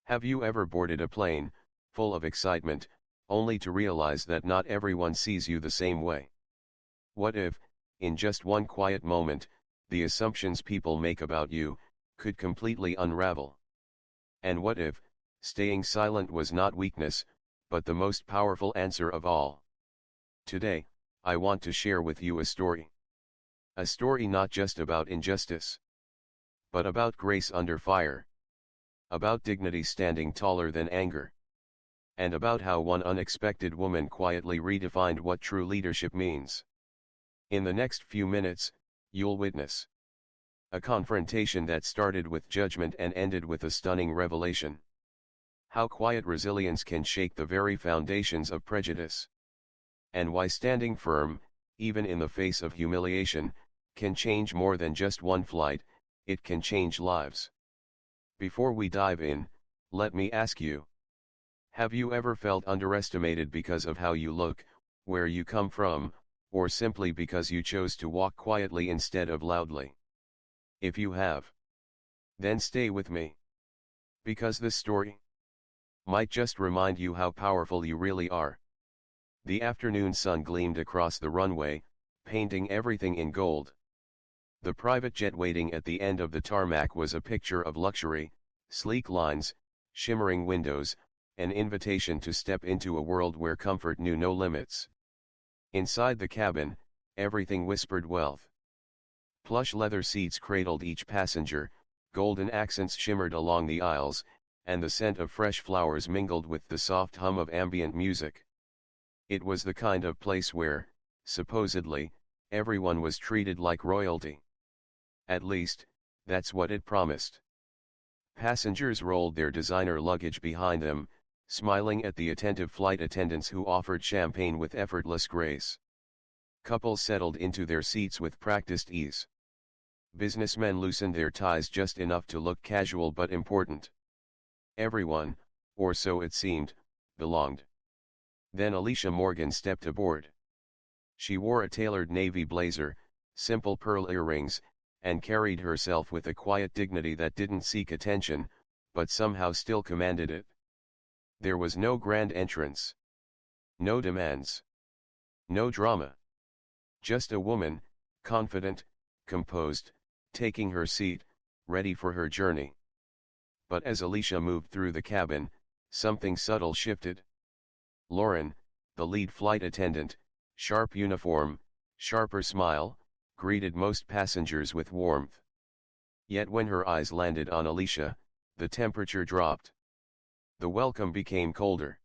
Have you ever boarded a plane, full of excitement, only to realize that not everyone sees you the same way? What if, in just one quiet moment, the assumptions people make about you could completely unravel? And what if, staying silent was not weakness, but the most powerful answer of all? Today, I want to share with you a story. A story not just about injustice, but about grace under fire. About dignity standing taller than anger. And about how one unexpected woman quietly redefined what true leadership means. In the next few minutes, you'll witness a confrontation that started with judgment and ended with a stunning revelation. How quiet resilience can shake the very foundations of prejudice. And why standing firm, even in the face of humiliation, can change more than just one flight, it can change lives. Before we dive in, let me ask you. Have you ever felt underestimated because of how you look, where you come from, or simply because you chose to walk quietly instead of loudly? If you have, then stay with me. Because this story might just remind you how powerful you really are. The afternoon sun gleamed across the runway, painting everything in gold. The private jet waiting at the end of the tarmac was a picture of luxury, sleek lines, shimmering windows, an invitation to step into a world where comfort knew no limits. Inside the cabin, everything whispered wealth. Plush leather seats cradled each passenger, golden accents shimmered along the aisles, and the scent of fresh flowers mingled with the soft hum of ambient music. It was the kind of place where, supposedly, everyone was treated like royalty. At least, that's what it promised. Passengers rolled their designer luggage behind them, smiling at the attentive flight attendants who offered champagne with effortless grace. Couples settled into their seats with practiced ease. Businessmen loosened their ties just enough to look casual but important. Everyone, or so it seemed, belonged. Then Alicia Morgan stepped aboard. She wore a tailored navy blazer, simple pearl earrings, and carried herself with a quiet dignity that didn't seek attention, but somehow still commanded it. There was no grand entrance. No demands. No drama. Just a woman, confident, composed, taking her seat, ready for her journey. But as Alicia moved through the cabin, something subtle shifted. Lauren, the lead flight attendant, sharp uniform, sharper smile, greeted most passengers with warmth. Yet when her eyes landed on Alicia, the temperature dropped. The welcome became colder.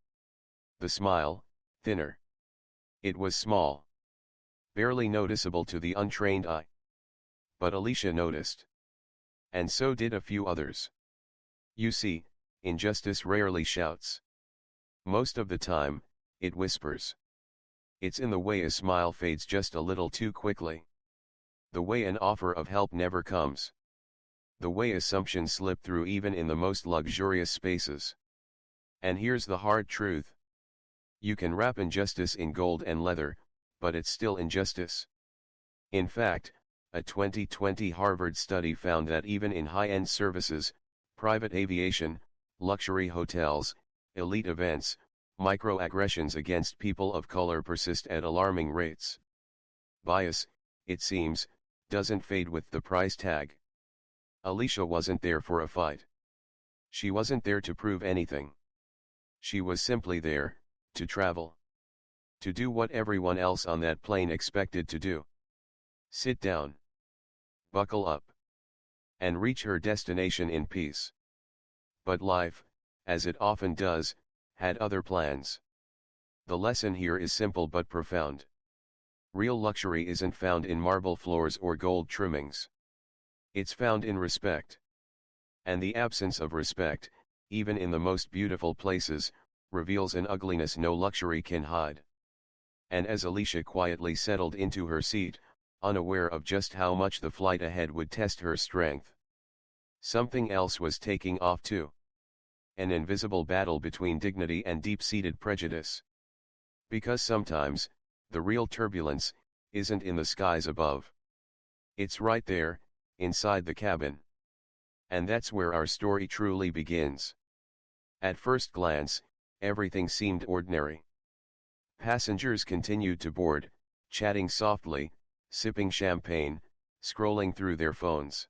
The smile, thinner. It was small. Barely noticeable to the untrained eye. But Alicia noticed. And so did a few others. You see, injustice rarely shouts. Most of the time, it whispers. It's in the way a smile fades just a little too quickly. The way an offer of help never comes. The way assumptions slip through even in the most luxurious spaces. And here's the hard truth. You can wrap injustice in gold and leather, but it's still injustice. In fact, a 2020 Harvard study found that even in high-end services, private aviation, luxury hotels, elite events, microaggressions against people of color persist at alarming rates. Bias, it seems, doesn't fade with the price tag. Alicia wasn't there for a fight. She wasn't there to prove anything. She was simply there, to travel. To do what everyone else on that plane expected to do. Sit down. Buckle up. And reach her destination in peace. But life, as it often does, had other plans. The lesson here is simple but profound. Real luxury isn't found in marble floors or gold trimmings. It's found in respect. And the absence of respect, even in the most beautiful places, reveals an ugliness no luxury can hide. And as Alicia quietly settled into her seat, unaware of just how much the flight ahead would test her strength, something else was taking off too. An invisible battle between dignity and deep-seated prejudice. Because sometimes, the real turbulence isn't in the skies above. It's right there, inside the cabin. And that's where our story truly begins. At first glance, everything seemed ordinary. Passengers continued to board, chatting softly, sipping champagne, scrolling through their phones.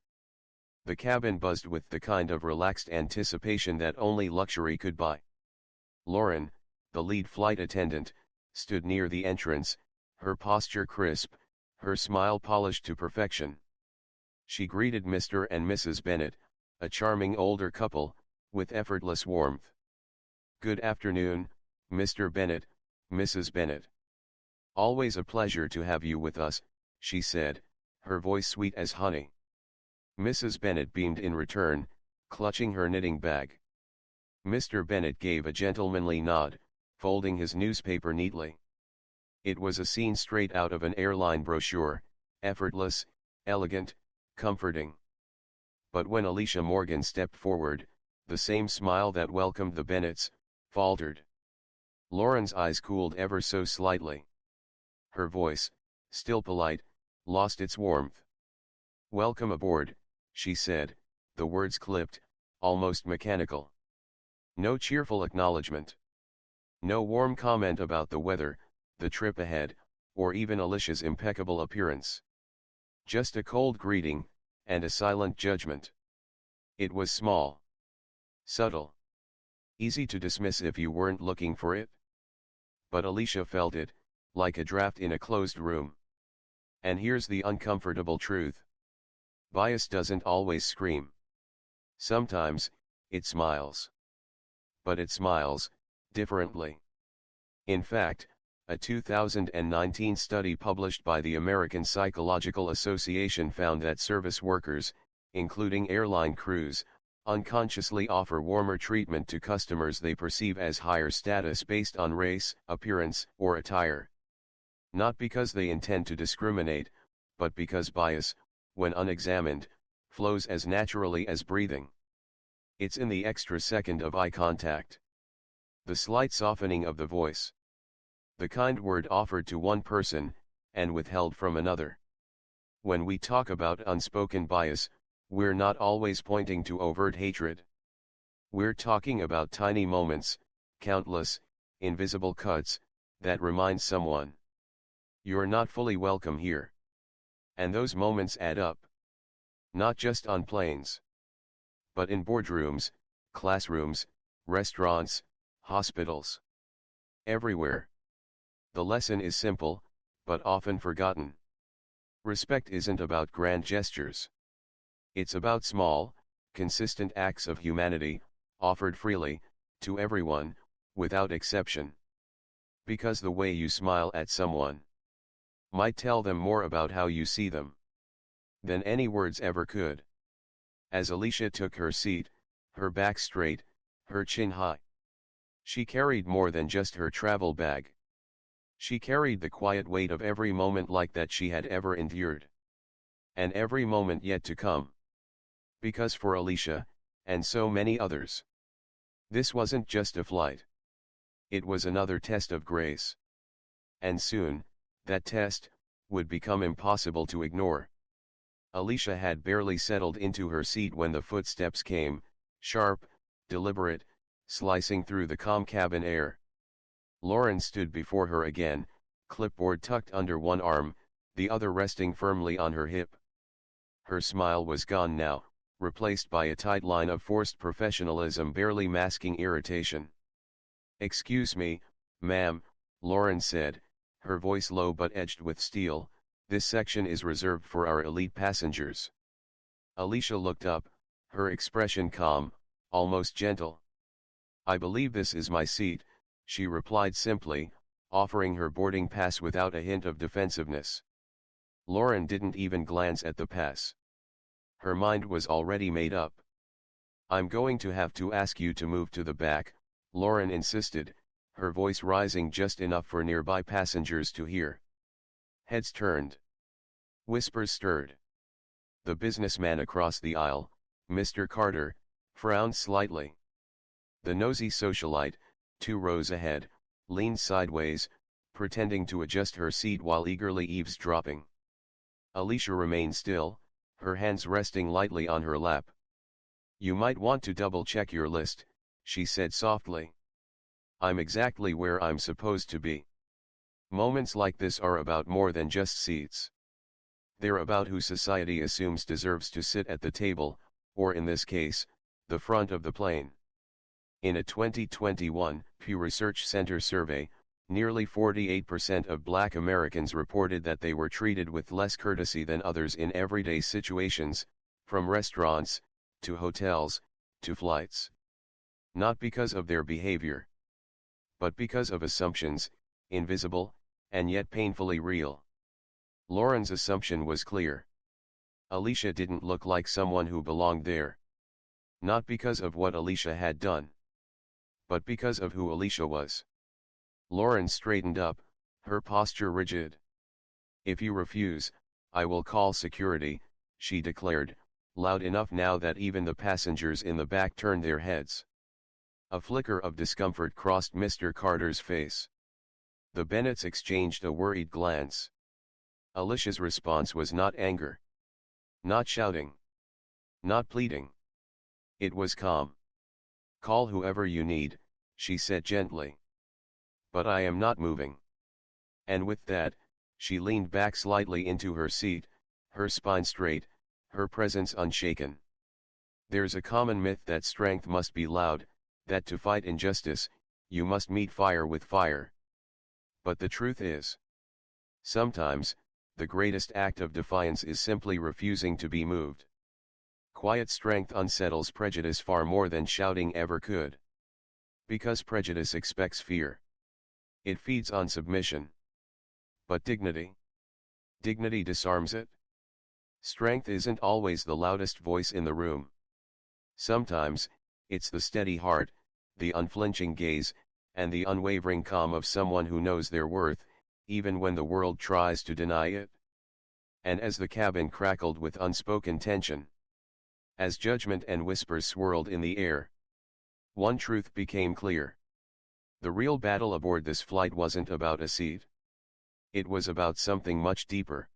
The cabin buzzed with the kind of relaxed anticipation that only luxury could buy. Lauren, the lead flight attendant, stood near the entrance, her posture crisp, her smile polished to perfection. She greeted Mr. and Mrs. Bennett, a charming older couple, with effortless warmth. "Good afternoon, Mr. Bennett, Mrs. Bennett. Always a pleasure to have you with us," she said, her voice sweet as honey. Mrs. Bennett beamed in return, clutching her knitting bag. Mr. Bennett gave a gentlemanly nod, folding his newspaper neatly. It was a scene straight out of an airline brochure, effortless, elegant, comforting. But when Alicia Morgan stepped forward, the same smile that welcomed the Bennetts faltered. Lauren's eyes cooled ever so slightly. Her voice, still polite, lost its warmth. "Welcome aboard," she said, the words clipped, almost mechanical. No cheerful acknowledgement. No warm comment about the weather, the trip ahead, or even Alicia's impeccable appearance. Just a cold greeting, and a silent judgment. It was small. Subtle. Easy to dismiss if you weren't looking for it. But Alicia felt it, like a draft in a closed room. And here's the uncomfortable truth. Bias doesn't always scream. Sometimes, it smiles. But it smiles, differently. In fact, a 2019 study published by the American Psychological Association found that service workers, including airline crews, unconsciously offer warmer treatment to customers they perceive as higher status based on race, appearance, or attire. Not because they intend to discriminate, but because bias, when unexamined, flows as naturally as breathing. It's in the extra second of eye contact. The slight softening of the voice. The kind word offered to one person, and withheld from another. When we talk about unspoken bias, we're not always pointing to overt hatred. We're talking about tiny moments, countless, invisible cuts, that remind someone, "You're not fully welcome here." And those moments add up. Not just on planes, but in boardrooms, classrooms, restaurants, hospitals. Everywhere. The lesson is simple, but often forgotten. Respect isn't about grand gestures. It's about small, consistent acts of humanity, offered freely, to everyone, without exception. Because the way you smile at someone might tell them more about how you see them than any words ever could. As Alicia took her seat, her back straight, her chin high, she carried more than just her travel bag. She carried the quiet weight of every moment like that she had ever endured. And every moment yet to come. Because for Alicia, and so many others, this wasn't just a flight. It was another test of grace. And soon, that test would become impossible to ignore. Alicia had barely settled into her seat when the footsteps came, sharp, deliberate, slicing through the calm cabin air. Lauren stood before her again, clipboard tucked under one arm, the other resting firmly on her hip. Her smile was gone now, replaced by a tight line of forced professionalism barely masking irritation. "Excuse me, ma'am," Lauren said, her voice low but edged with steel, "this section is reserved for our elite passengers." Alicia looked up, her expression calm, almost gentle. "I believe this is my seat," she replied simply, offering her boarding pass without a hint of defensiveness. Lauren didn't even glance at the pass. Her mind was already made up. "I'm going to have to ask you to move to the back," Lauren insisted, her voice rising just enough for nearby passengers to hear. Heads turned. Whispers stirred. The businessman across the aisle, Mr. Carter, frowned slightly. The nosy socialite, 2 rows ahead, leaned sideways, pretending to adjust her seat while eagerly eavesdropping. Alicia remained still, her hands resting lightly on her lap. "You might want to double-check your list," she said softly. I'm exactly where I'm supposed to be. Moments like this are about more than just seats. They're about who society assumes deserves to sit at the table, or in this case, the front of the plane. In a 2021 Pew Research Center survey, nearly 48% of Black Americans reported that they were treated with less courtesy than others in everyday situations, from restaurants, to hotels, to flights. Not because of their behavior, but because of assumptions, invisible, and yet painfully real. Lauren's assumption was clear. Alicia didn't look like someone who belonged there. Not because of what Alicia had done, but because of who Alicia was. Lauren straightened up, her posture rigid. If you refuse, I will call security, she declared, loud enough now that even the passengers in the back turned their heads. A flicker of discomfort crossed Mr. Carter's face. The Bennetts exchanged a worried glance. Alicia's response was not anger. Not shouting. Not pleading. It was calm. Call whoever you need, she said gently. But I am not moving. And with that, she leaned back slightly into her seat, her spine straight, her presence unshaken. There's a common myth that strength must be loud, that to fight injustice, you must meet fire with fire. But the truth is, sometimes, the greatest act of defiance is simply refusing to be moved. Quiet strength unsettles prejudice far more than shouting ever could. Because prejudice expects fear. It feeds on submission. But dignity? Dignity disarms it. Strength isn't always the loudest voice in the room. Sometimes, it's the steady heart, the unflinching gaze, and the unwavering calm of someone who knows their worth, even when the world tries to deny it. And as the cabin crackled with unspoken tension, as judgment and whispers swirled in the air, one truth became clear. The real battle aboard this flight wasn't about a seat. It was about something much deeper.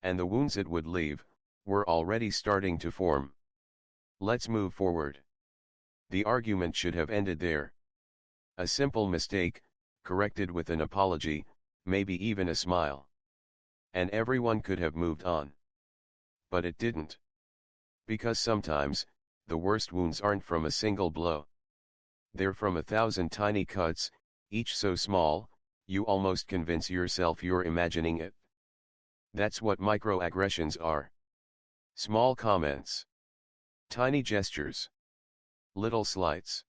And the wounds it would leave, were already starting to form. Let's move forward. The argument should have ended there. A simple mistake, corrected with an apology, maybe even a smile. And everyone could have moved on. But it didn't. Because sometimes, the worst wounds aren't from a single blow. They're from 1,000 tiny cuts, each so small, you almost convince yourself you're imagining it. That's what microaggressions are. Small comments. Tiny gestures. Little slights.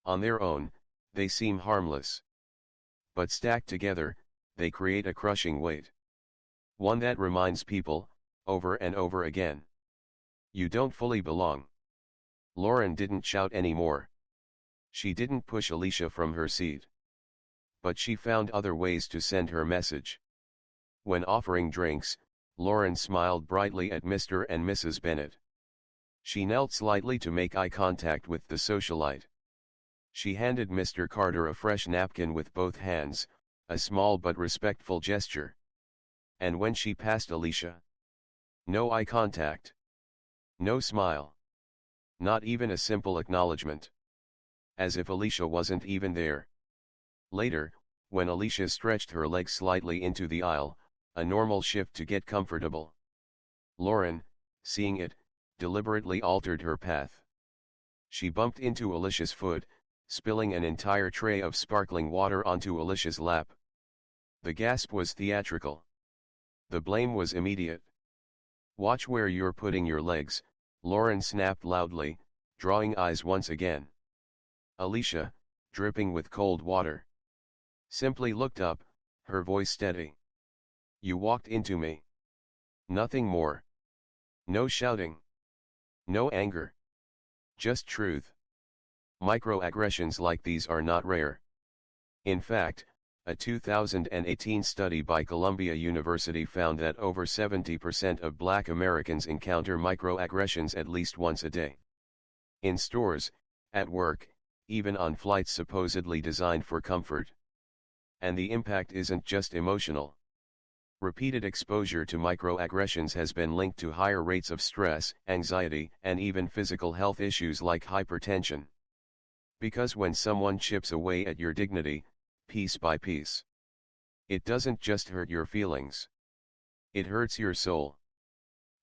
On their own, they seem harmless. But stacked together, they create a crushing weight. One that reminds people, over and over again. You don't fully belong. Lauren didn't shout anymore. She didn't push Alicia from her seat. But she found other ways to send her message. When offering drinks, Lauren smiled brightly at Mr. and Mrs. Bennett. She knelt slightly to make eye contact with the socialite. She handed Mr. Carter a fresh napkin with both hands, a small but respectful gesture. And when she passed Alicia, no eye contact. No smile. Not even a simple acknowledgement. As if Alicia wasn't even there. Later, when Alicia stretched her legs slightly into the aisle, a normal shift to get comfortable, Lauren, seeing it, deliberately altered her path. She bumped into Alicia's foot, spilling an entire tray of sparkling water onto Alicia's lap. The gasp was theatrical. The blame was immediate. Watch where you're putting your legs, Lauren snapped loudly, drawing eyes once again. Alicia, dripping with cold water, simply looked up, her voice steady. You walked into me. Nothing more. No shouting. No anger. Just truth. Microaggressions like these are not rare. In fact, a 2018 study by Columbia University found that over 70% of Black Americans encounter microaggressions at least once a day. In stores, at work, even on flights supposedly designed for comfort. And the impact isn't just emotional. Repeated exposure to microaggressions has been linked to higher rates of stress, anxiety, and even physical health issues like hypertension. Because when someone chips away at your dignity, piece by piece, it doesn't just hurt your feelings. It hurts your soul.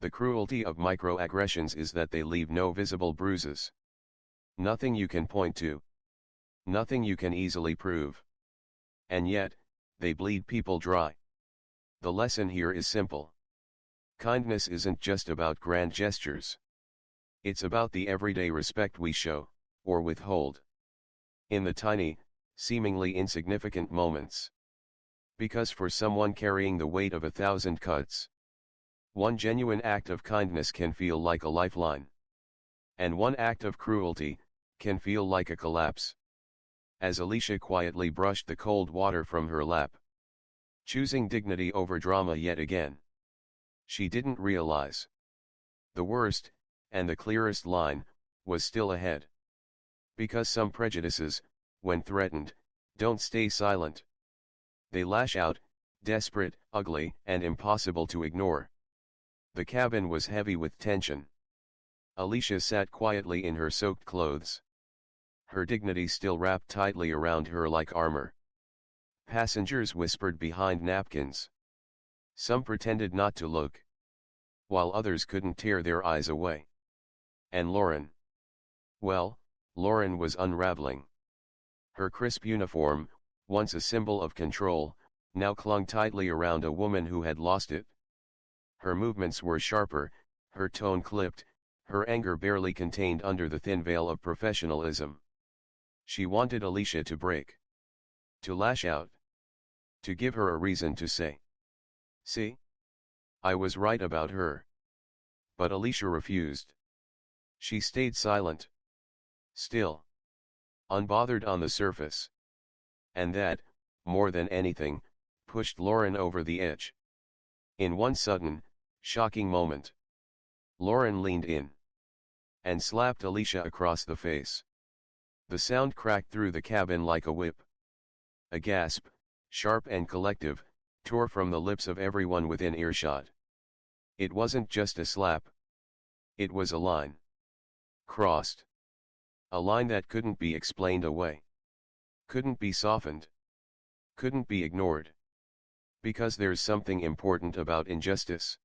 The cruelty of microaggressions is that they leave no visible bruises. Nothing you can point to. Nothing you can easily prove. And yet, they bleed people dry. The lesson here is simple. Kindness isn't just about grand gestures. It's about the everyday respect we show, or withhold. In the tiny, seemingly insignificant moments. Because for someone carrying the weight of 1,000 cuts, one genuine act of kindness can feel like a lifeline. And one act of cruelty can feel like a collapse. As Alicia quietly brushed the cold water from her lap, choosing dignity over drama yet again, she didn't realize the worst, and the clearest line, was still ahead. Because some prejudices, when threatened, don't stay silent. They lash out, desperate, ugly, and impossible to ignore. The cabin was heavy with tension. Alicia sat quietly in her soaked clothes. Her dignity still wrapped tightly around her like armor. Passengers whispered behind napkins. Some pretended not to look, while others couldn't tear their eyes away. And Lauren? Well, Lauren was unraveling. Her crisp uniform, once a symbol of control, now clung tightly around a woman who had lost it. Her movements were sharper, her tone clipped, her anger barely contained under the thin veil of professionalism. She wanted Alicia to break. To lash out. To give her a reason to say, "See? I was right about her." But Alicia refused. She stayed silent. Still. Unbothered on the surface. And that, more than anything, pushed Lauren over the edge. In one sudden, shocking moment, Lauren leaned in and slapped Alicia across the face. The sound cracked through the cabin like a whip. A gasp, sharp and collective, tore from the lips of everyone within earshot. It wasn't just a slap. It was a line. Crossed. A line that couldn't be explained away. Couldn't be softened. Couldn't be ignored. Because there's something important about injustice.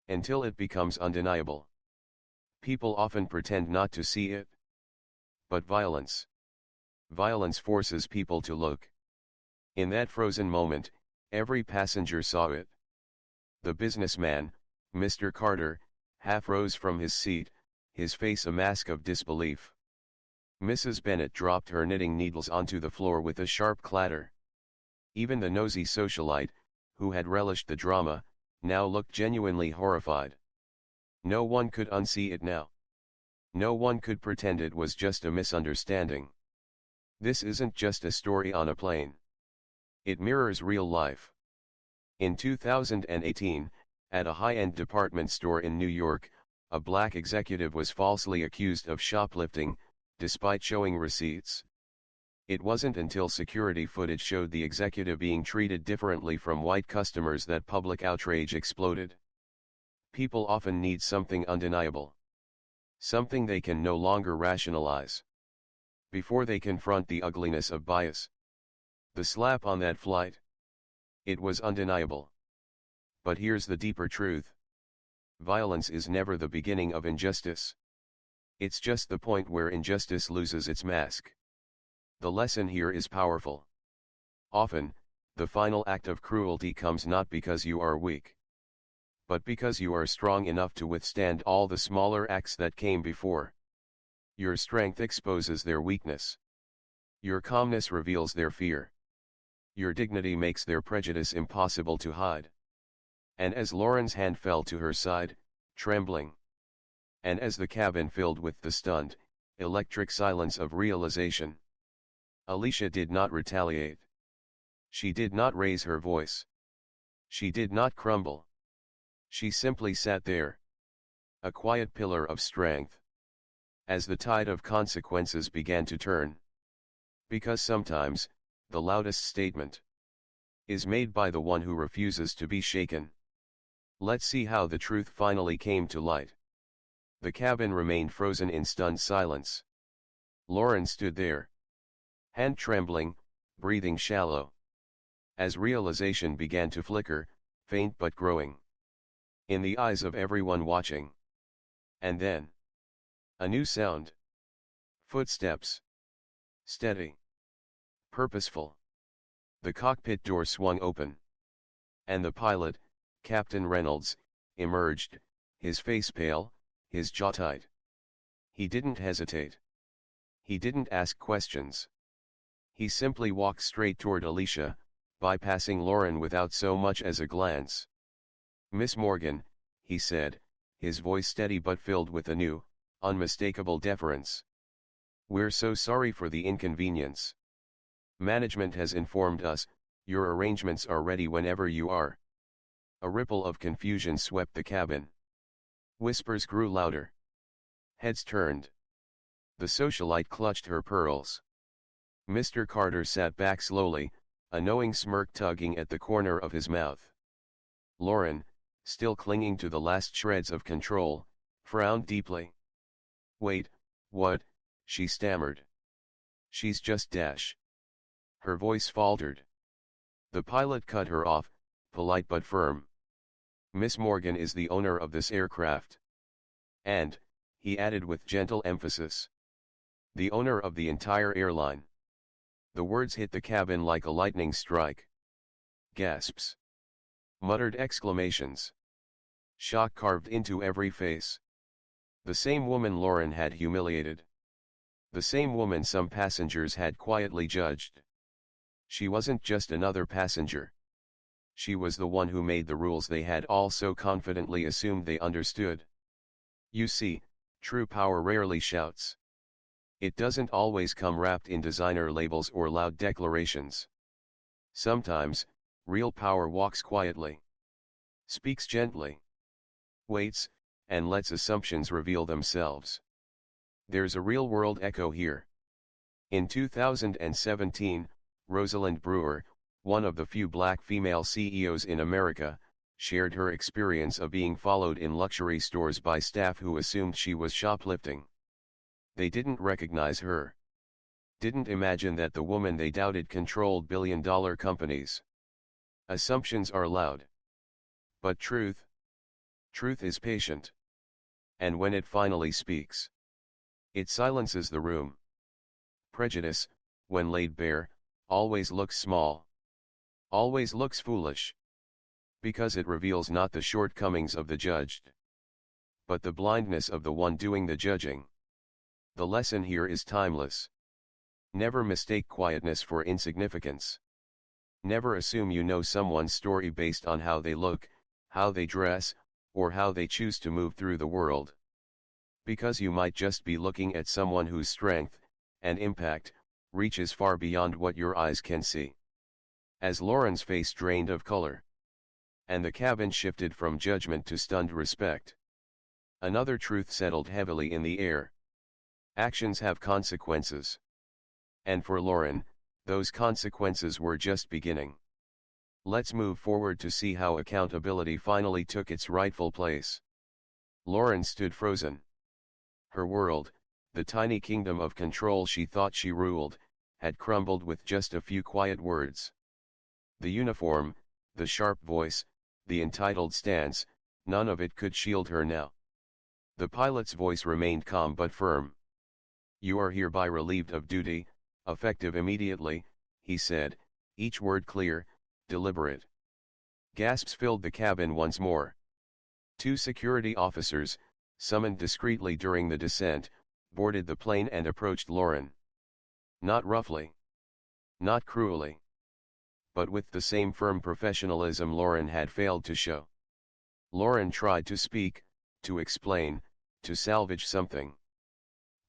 Until it becomes undeniable, people often pretend not to see it. But violence forces people to look. In that frozen moment, every passenger saw it. The businessman, Mr. Carter, half rose from his seat, his face a mask of disbelief. Mrs. Bennet dropped her knitting needles onto the floor with a sharp clatter. Even the nosy socialite, who had relished the drama, now looked genuinely horrified. No one could unsee it now. No one could pretend it was just a misunderstanding. This isn't just a story on a plane. It mirrors real life. In 2018, at a high-end department store in New York, a black executive was falsely accused of shoplifting, despite showing receipts. It wasn't until security footage showed the executive being treated differently from white customers that public outrage exploded. People often need something undeniable. Something they can no longer rationalize. Before they confront the ugliness of bias. The slap on that flight. It was undeniable. But here's the deeper truth. Violence is never the beginning of injustice. It's just the point where injustice loses its mask. The lesson here is powerful. Often, the final act of cruelty comes not because you are weak, but because you are strong enough to withstand all the smaller acts that came before. Your strength exposes their weakness. Your calmness reveals their fear. Your dignity makes their prejudice impossible to hide. And as Lauren's hand fell to her side, trembling, and as the cabin filled with the stunned, electric silence of realization, Alicia did not retaliate. She did not raise her voice. She did not crumble. She simply sat there. A quiet pillar of strength. As the tide of consequences began to turn. Because sometimes, the loudest statement is made by the one who refuses to be shaken. Let's see how the truth finally came to light. The cabin remained frozen in stunned silence. Lauren stood there, hand trembling, breathing shallow. As realization began to flicker, faint but growing, in the eyes of everyone watching. And then, a new sound. Footsteps. Steady. Purposeful. The cockpit door swung open. And the pilot, Captain Reynolds, emerged, his face pale, his jaw tight. He didn't hesitate. He didn't ask questions. He simply walked straight toward Alicia, bypassing Lauren without so much as a glance. "Miss Morgan," he said, his voice steady but filled with a new, unmistakable deference. "We're so sorry for the inconvenience. Management has informed us, your arrangements are ready whenever you are." A ripple of confusion swept the cabin. Whispers grew louder. Heads turned. The socialite clutched her pearls. Mr. Carter sat back slowly, a knowing smirk tugging at the corner of his mouth. Lauren, still clinging to the last shreds of control, frowned deeply. "Wait, what?" she stammered. "She's just dash." Her voice faltered. The pilot cut her off, polite but firm. "Miss Morgan is the owner of this aircraft. And," he added with gentle emphasis, "the owner of the entire airline." The words hit the cabin like a lightning strike. Gasps. Muttered exclamations. Shock carved into every face. The same woman Lauren had humiliated. The same woman some passengers had quietly judged. She wasn't just another passenger. She was the one who made the rules they had all so confidently assumed they understood. You see, true power rarely shouts. It doesn't always come wrapped in designer labels or loud declarations. Sometimes, real power walks quietly. Speaks gently. Waits, and lets assumptions reveal themselves. There's a real-world echo here. In 2017, Rosalind Brewer, one of the few black female CEOs in America, shared her experience of being followed in luxury stores by staff who assumed she was shoplifting. They didn't recognize her. Didn't imagine that the woman they doubted controlled billion-dollar companies. Assumptions are loud. But truth is patient. And when it finally speaks, it silences the room. Prejudice, when laid bare, always looks small. Always looks foolish. Because it reveals not the shortcomings of the judged, but the blindness of the one doing the judging. The lesson here is timeless. Never mistake quietness for insignificance. Never assume you know someone's story based on how they look, how they dress, or how they choose to move through the world. Because you might just be looking at someone whose strength and impact reaches far beyond what your eyes can see. As Lauren's face drained of color, and the cabin shifted from judgment to stunned respect, another truth settled heavily in the air. Actions have consequences. And for Lauren, those consequences were just beginning. Let's move forward to see how accountability finally took its rightful place. Lauren stood frozen. Her world, the tiny kingdom of control she thought she ruled, had crumbled with just a few quiet words. The uniform, the sharp voice, the entitled stance, none of it could shield her now. The pilot's voice remained calm but firm. "You are hereby relieved of duty, effective immediately," he said, each word clear, deliberate. Gasps filled the cabin once more. Two security officers, summoned discreetly during the descent, boarded the plane and approached Lauren. Not roughly. Not cruelly. But with the same firm professionalism Lauren had failed to show. Lauren tried to speak, to explain, to salvage something.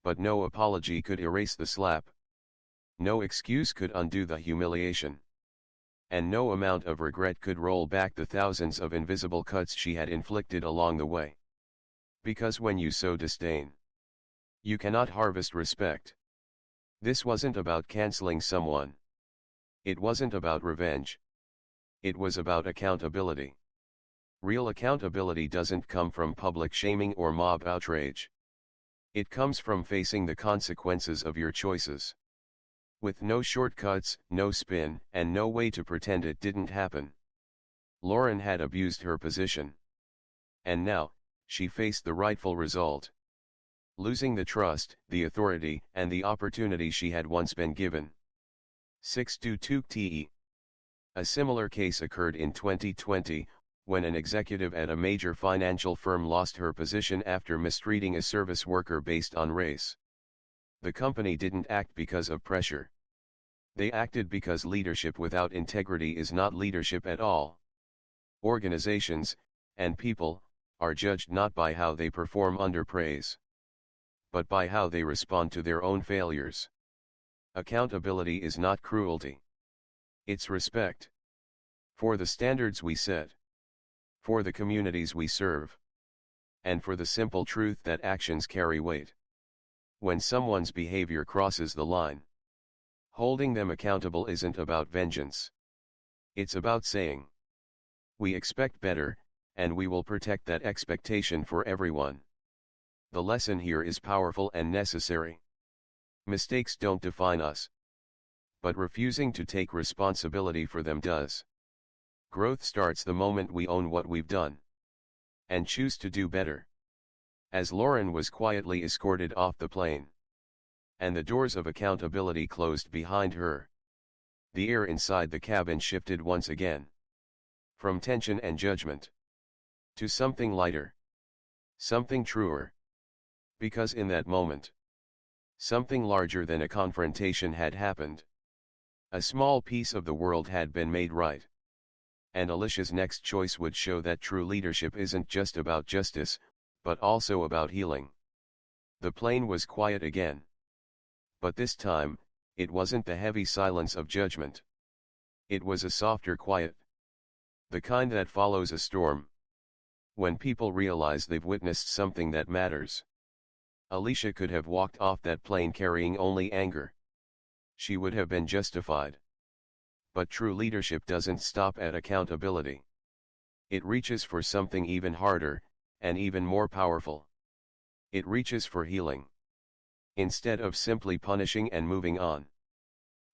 But no apology could erase the slap. No excuse could undo the humiliation. And no amount of regret could roll back the thousands of invisible cuts she had inflicted along the way. Because when you sow disdain, you cannot harvest respect. This wasn't about canceling someone. It wasn't about revenge. It was about accountability. Real accountability doesn't come from public shaming or mob outrage. It comes from facing the consequences of your choices. With no shortcuts, no spin, and no way to pretend it didn't happen. Lauren had abused her position. And now, she faced the rightful result. Losing the trust, the authority, and the opportunity she had once been given. 622 TE. A similar case occurred in 2020, when an executive at a major financial firm lost her position after mistreating a service worker based on race. The company didn't act because of pressure. They acted because leadership without integrity is not leadership at all. Organizations, and people, are judged not by how they perform under praise, but by how they respond to their own failures. Accountability is not cruelty. It's respect. For the standards we set. For the communities we serve. And for the simple truth that actions carry weight. When someone's behavior crosses the line, holding them accountable isn't about vengeance. It's about saying, we expect better, and we will protect that expectation for everyone. The lesson here is powerful and necessary. Mistakes don't define us. But refusing to take responsibility for them does. Growth starts the moment we own what we've done. And choose to do better. As Lauren was quietly escorted off the plane. And the doors of accountability closed behind her. The air inside the cabin shifted once again. From tension and judgment. To something lighter. Something truer. Because in that moment, something larger than a confrontation had happened. A small piece of the world had been made right. And Alicia's next choice would show that true leadership isn't just about justice, but also about healing. The plane was quiet again. But this time, it wasn't the heavy silence of judgment. It was a softer quiet. The kind that follows a storm. When people realize they've witnessed something that matters. Alicia could have walked off that plane carrying only anger. She would have been justified. But true leadership doesn't stop at accountability. It reaches for something even harder, and even more powerful. It reaches for healing. Instead of simply punishing and moving on,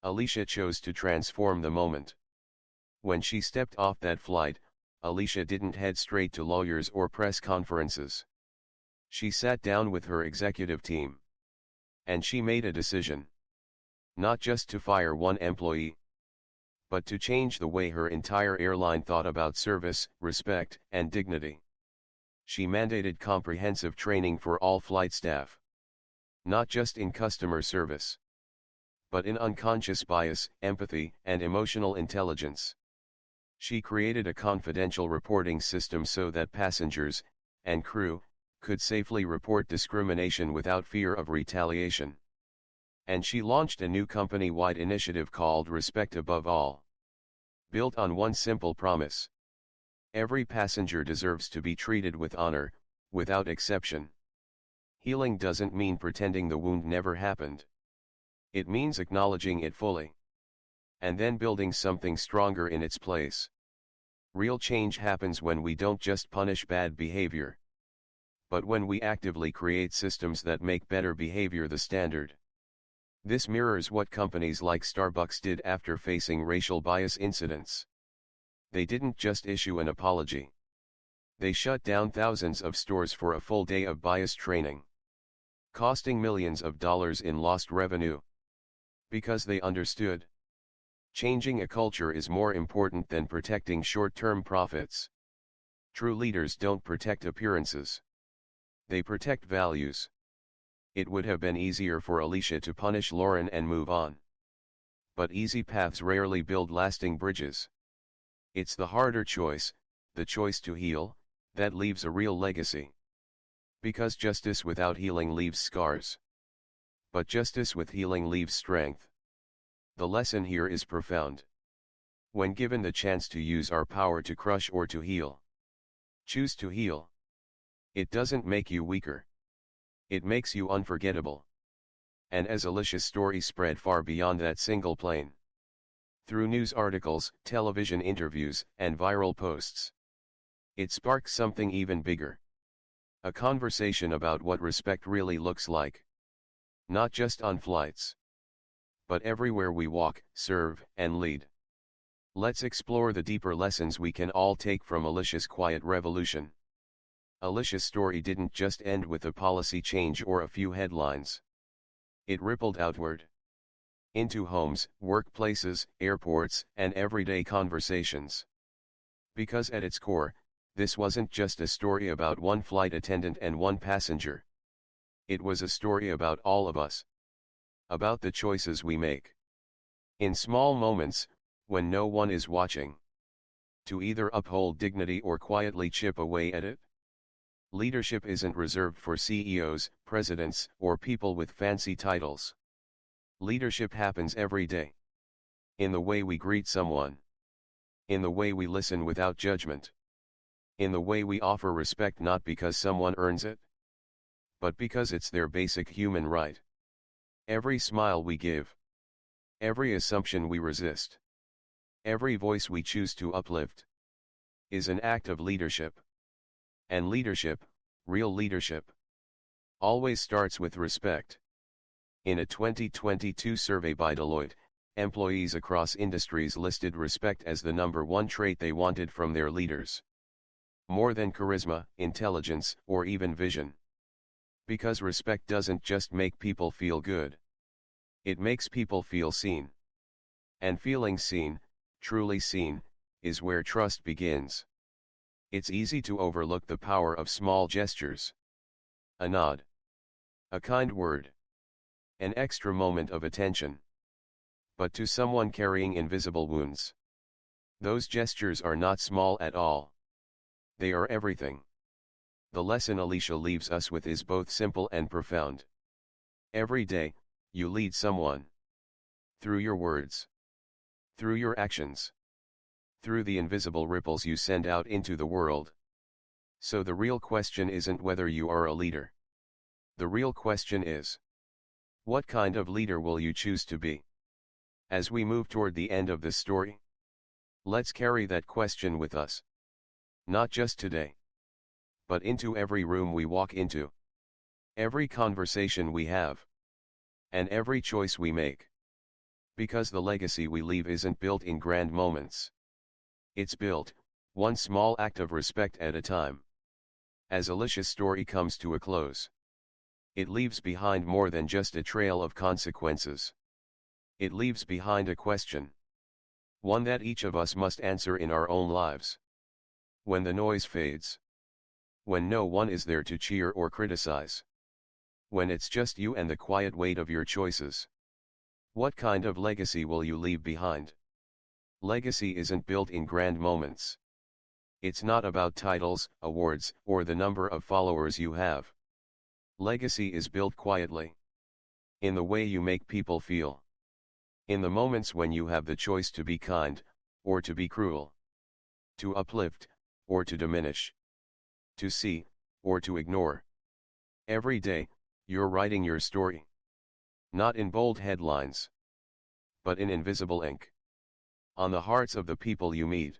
Alicia chose to transform the moment. When she stepped off that flight, Alicia didn't head straight to lawyers or press conferences. She sat down with her executive team. And she made a decision. Not just to fire one employee, but to change the way her entire airline thought about service, respect, and dignity. She mandated comprehensive training for all flight staff. Not just in customer service, but in unconscious bias, empathy, and emotional intelligence. She created a confidential reporting system so that passengers, and crew, could safely report discrimination without fear of retaliation. And she launched a new company-wide initiative called Respect Above All. Built on one simple promise. Every passenger deserves to be treated with honor, without exception. Healing doesn't mean pretending the wound never happened. It means acknowledging it fully. And then building something stronger in its place. Real change happens when we don't just punish bad behavior, but when we actively create systems that make better behavior the standard. This mirrors what companies like Starbucks did after facing racial bias incidents. They didn't just issue an apology. They shut down thousands of stores for a full day of bias training, costing millions of dollars in lost revenue. Because they understood. Changing a culture is more important than protecting short-term profits. True leaders don't protect appearances. They protect values. It would have been easier for Alicia to punish Lauren and move on. But easy paths rarely build lasting bridges. It's the harder choice, the choice to heal, that leaves a real legacy. Because justice without healing leaves scars. But justice with healing leaves strength. The lesson here is profound. When given the chance to use our power to crush or to heal, choose to heal. It doesn't make you weaker. It makes you unforgettable. And as Alicia's story spread far beyond that single plane, through news articles, television interviews, and viral posts, it sparked something even bigger. A conversation about what respect really looks like. Not just on flights, but everywhere we walk, serve, and lead. Let's explore the deeper lessons we can all take from Alicia's quiet revolution. Alicia's story didn't just end with a policy change or a few headlines. It rippled outward. Into homes, workplaces, airports, and everyday conversations. Because at its core, this wasn't just a story about one flight attendant and one passenger. It was a story about all of us. About the choices we make. In small moments, when no one is watching. To either uphold dignity or quietly chip away at it. Leadership isn't reserved for CEOs, presidents, or people with fancy titles. Leadership happens every day. In the way we greet someone. In the way we listen without judgment. In the way we offer respect not because someone earns it, but because it's their basic human right. Every smile we give. Every assumption we resist. Every voice we choose to uplift. Is an act of leadership. And leadership, real leadership, always starts with respect. In a 2022 survey by Deloitte, employees across industries listed respect as the #1 trait they wanted from their leaders. More than charisma, intelligence, or even vision. Because respect doesn't just make people feel good. It makes people feel seen. And feeling seen, truly seen, is where trust begins. It's easy to overlook the power of small gestures. A nod. A kind word. An extra moment of attention. But to someone carrying invisible wounds, those gestures are not small at all. They are everything. The lesson Alicia leaves us with is both simple and profound. Every day, you lead someone. Through your words. Through your actions. Through the invisible ripples you send out into the world. So the real question isn't whether you are a leader. The real question is, what kind of leader will you choose to be? As we move toward the end of this story, let's carry that question with us. Not just today, but into every room we walk into. Every conversation we have. And every choice we make. Because the legacy we leave isn't built in grand moments. It's built, one small act of respect at a time. As Alicia's story comes to a close, it leaves behind more than just a trail of consequences. It leaves behind a question. One that each of us must answer in our own lives. When the noise fades. When no one is there to cheer or criticize. When it's just you and the quiet weight of your choices. What kind of legacy will you leave behind? Legacy isn't built in grand moments. It's not about titles, awards, or the number of followers you have. Legacy is built quietly. In the way you make people feel. In the moments when you have the choice to be kind, or to be cruel. To uplift, or to diminish. To see, or to ignore. Every day, you're writing your story. Not in bold headlines. But in invisible ink. On the hearts of the people you meet.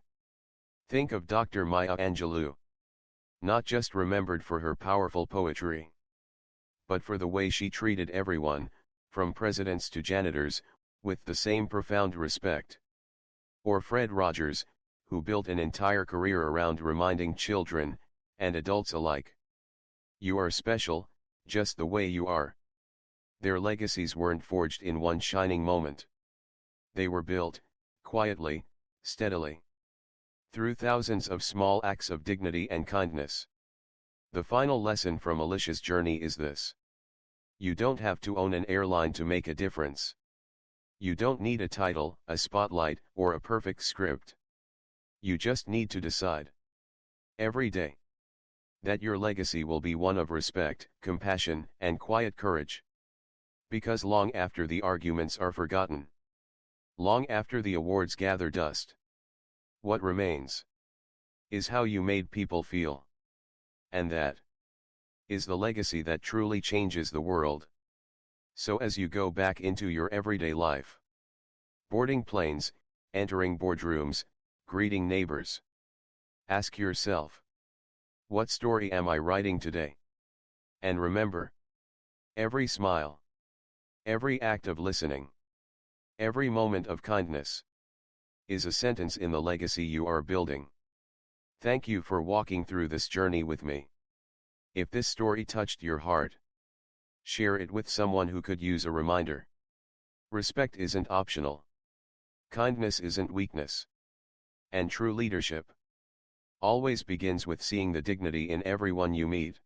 Think of Dr. Maya Angelou. Not just remembered for her powerful poetry. But for the way she treated everyone, from presidents to janitors, with the same profound respect. Or Fred Rogers, who built an entire career around reminding children, and adults alike. You are special, just the way you are. Their legacies weren't forged in one shining moment. They were built, quietly, steadily. Through thousands of small acts of dignity and kindness. The final lesson from Alicia's journey is this. You don't have to own an airline to make a difference. You don't need a title, a spotlight, or a perfect script. You just need to decide. Every day. That your legacy will be one of respect, compassion, and quiet courage. Because long after the arguments are forgotten. Long after the awards gather dust. What remains is how you made people feel. And that is the legacy that truly changes the world. So as you go back into your everyday life, boarding planes, entering boardrooms, greeting neighbors, ask yourself, What story am I writing today? And remember, every smile, every act of listening, every moment of kindness, is a sentence in the legacy you are building. Thank you for walking through this journey with me. If this story touched your heart, share it with someone who could use a reminder. Respect isn't optional. Kindness isn't weakness. And true leadership always begins with seeing the dignity in everyone you meet.